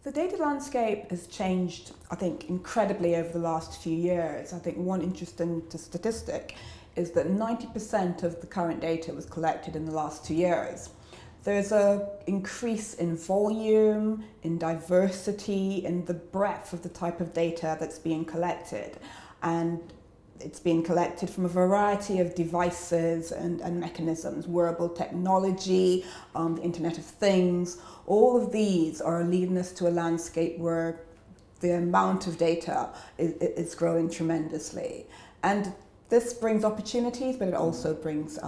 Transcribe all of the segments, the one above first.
The data landscape has changed, I think, incredibly over the last few years. I think one interesting statistic is that 90% of the current data was collected in the last 2 years. There's an increase in volume, in diversity, in the breadth of the type of data that's being collected. And it's being collected from a variety of devices and mechanisms, wearable technology, the Internet of Things. All of these are leading us to a landscape where the amount of data is growing tremendously. And this brings opportunities, but it also brings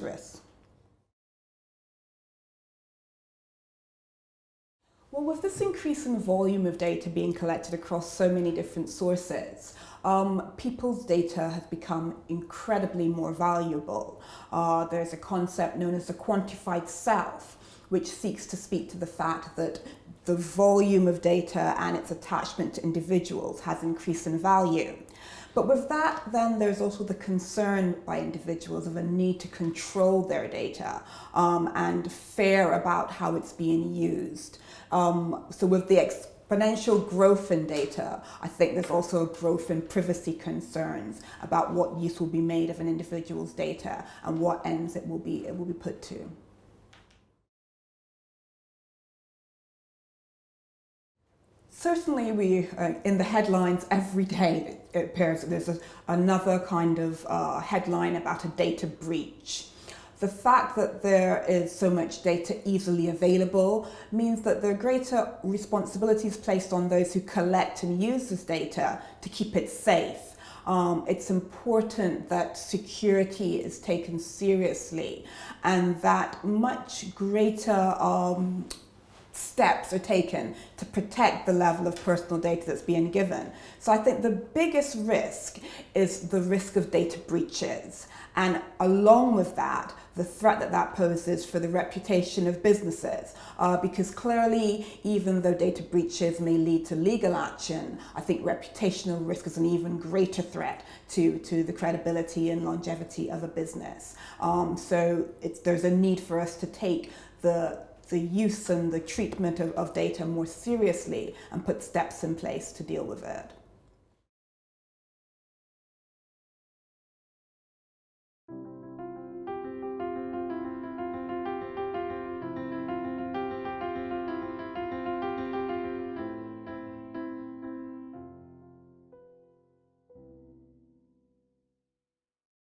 risks. Well, with this increase in volume of data being collected across so many different sources, people's data has become incredibly more valuable. There's a concept known as the quantified self, which seeks to speak to the fact that the volume of data and its attachment to individuals has increased in value. But with that, then there's also the concern by individuals of a need to control their data and fear about how it's being used. So with the exponential growth in data, I think there's also a growth in privacy concerns about what use will be made of an individual's data and what ends it will be put to. Certainly, we in the headlines every day it appears that there's another kind of headline about a data breach. The fact that there is so much data easily available means that there are greater responsibilities placed on those who collect and use this data to keep it safe. It's important that security is taken seriously and that much greater steps are taken to protect the level of personal data that's being given. So I think the biggest risk is the risk of data breaches. And along with that, the threat that poses for the reputation of businesses. Because clearly, even though data breaches may lead to legal action, I think reputational risk is an even greater threat to the credibility and longevity of a business. So there's a need for us to take the use and the treatment of data more seriously and put steps in place to deal with it.